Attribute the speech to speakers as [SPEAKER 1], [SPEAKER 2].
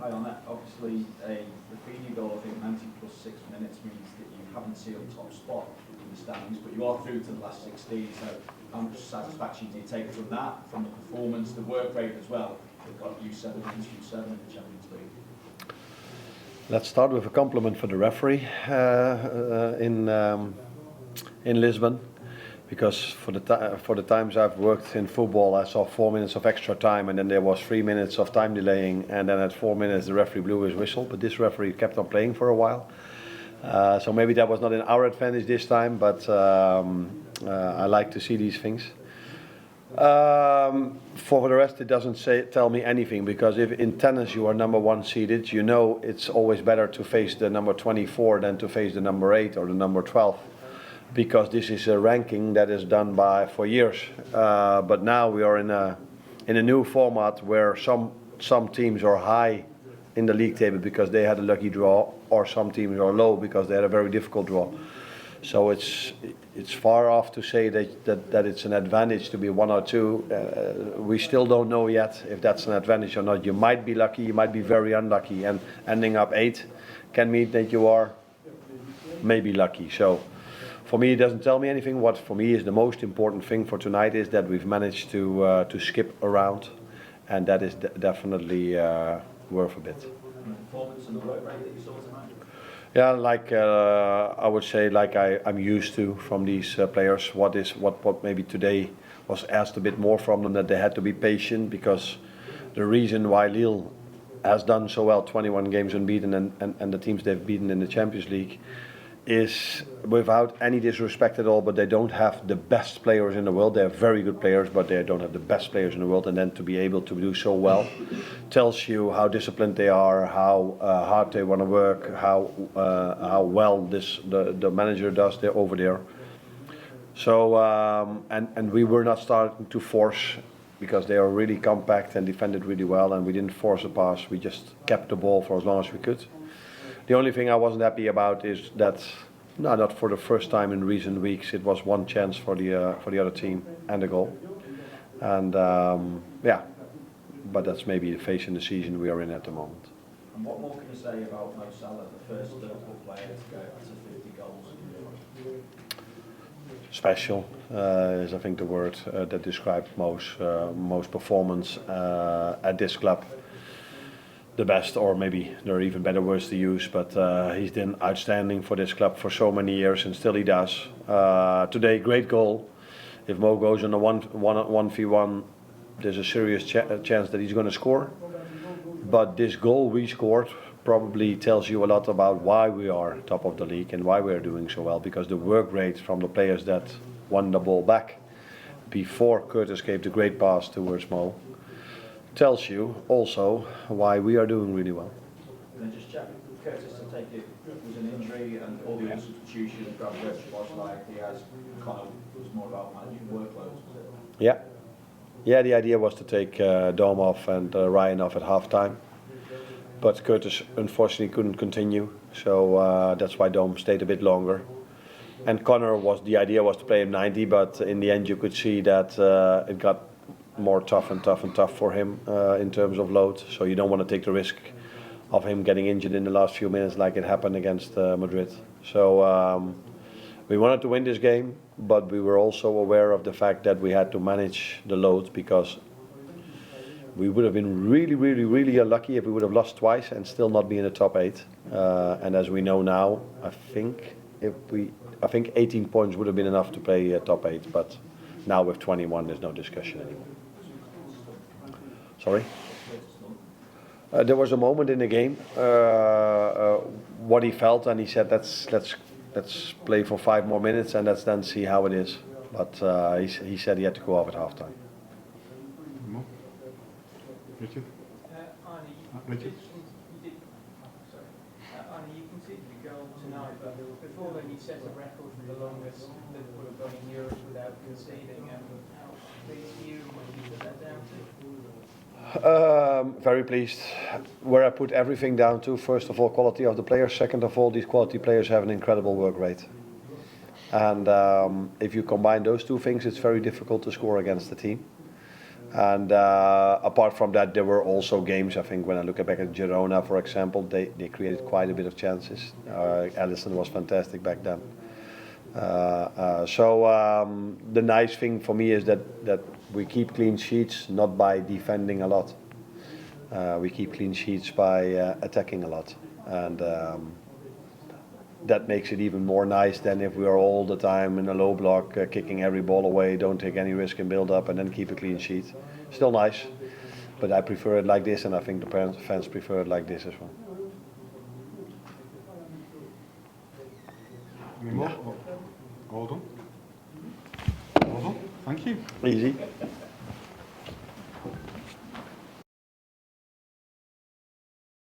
[SPEAKER 1] Hi on that. Obviously, the Feeney goal, I think 90 plus 6 minutes means that you haven't sealed top spot in the standings, but you are through to the last 16. So, how much satisfaction do you take from that, from the performance, the work rate as well? They've got you 7 and 2-7 in the Champions League.
[SPEAKER 2] Let's start with a compliment for the referee in Lisbon. Because for the times I've worked in football, I saw 4 minutes of extra time, and then there was 3 minutes of time delaying, and then at 4 minutes the referee blew his whistle. But this referee kept on playing for a while, so maybe that was not in our advantage this time. But I like to see these things. For the rest, it doesn't tell me anything, because if in tennis you are number 1 seeded, you know it's always better to face the number 24 than to face the number 8 or the number 12. Because this is a ranking that is done for years, but now we are in a new format where some teams are high in the league table because they had a lucky draw, or some teams are low because they had a very difficult draw. So it's far off to say that it's an advantage to be 1 or 2. We still don't know yet if that's an advantage or not. You might be lucky, you might be very unlucky, and ending up 8 can mean that you are maybe lucky. So. For me, it doesn't tell me anything. What for me is the most important thing for tonight is that we've managed to skip around, and that is definitely worth a bit.
[SPEAKER 1] And the performance and the work rate that you saw tonight?
[SPEAKER 2] Yeah, like I would say, like I'm used to from these players. What maybe today was asked a bit more from them, that they had to be patient, because the reason why Lille has done so well, 21 games unbeaten, and the teams they've beaten in the Champions League, is, without any disrespect at all, but they don't have the best players in the world. They are very good players, but they don't have the best players in the world. And then to be able to do so well tells you how disciplined they are, how hard they want to work, how well the manager does over there. So and we were not starting to force, because they are really compact and defended really well, and we didn't force a pass. We just kept the ball for as long as we could. The only thing I wasn't happy about is that, not for the first time in recent weeks, it was 1 chance for the other team and a goal. And yeah, but that's maybe the phase in the season we are in at the moment.
[SPEAKER 1] And what more can you say about Mo Salah, the first Liverpool player to go to 50 goals?
[SPEAKER 2] Special is, I think, the word that describes most performance at this club. The best, or maybe there are even better words to use, but he's been outstanding for this club for so many years, and still he does. Today, great goal. If Mo goes on a 1v1, there's a serious chance that he's going to score. But this goal we scored probably tells you a lot about why we are top of the league and why we are doing so well, because the work rate from the players that won the ball back before Curtis gave the great pass towards Mo tells you also why we are doing really well.
[SPEAKER 1] And then just check, Curtis, to take it, was an injury, and all the other substitutions, Gravic was like Diaz, kind of was more about managing workloads, was it?
[SPEAKER 2] Yeah. Yeah, the idea was to take Dom off and Ryan off at half-time. But Curtis unfortunately couldn't continue, so that's why Dom stayed a bit longer. And Connor, the idea was to play him 90, but in the end you could see that it got more tough for him in terms of load. So you don't want to take the risk of him getting injured in the last few minutes like it happened against Madrid. So we wanted to win this game, but we were also aware of the fact that we had to manage the load, because we would have been really unlucky if we would have lost twice and still not be in the top 8. And as we know now, I think 18 points would have been enough to play top 8. But now with 21, there's no discussion anymore. Sorry? There was a moment in the game what he felt, and he said let's play for 5 more minutes and let's then see how it is. But he said he had to go off at halftime.
[SPEAKER 3] Richard?
[SPEAKER 4] Arne, you conceded a goal tonight, but before then you set a record for the longest Liverpool have gone in Europe without conceding. How pleased are you when you put that down to?
[SPEAKER 2] Very pleased. Where I put everything down to, first of all, quality of the players. Second of all, these quality players have an incredible work rate. And if you combine those two things, it's very difficult to score against the team. And apart from that, there were also games. I think when I look back at Girona, for example, they created quite a bit of chances. Alisson was fantastic back then. The nice thing for me is that we keep clean sheets not by defending a lot. We keep clean sheets by attacking a lot, and that makes it even more nice than if we are all the time in a low block, kicking every ball away, don't take any risk in build up, and then keep a clean sheet. Still nice, but I prefer it like this, and I think the fans prefer it like this as well.
[SPEAKER 3] Any more? All done. All done. Thank you.
[SPEAKER 2] Easy.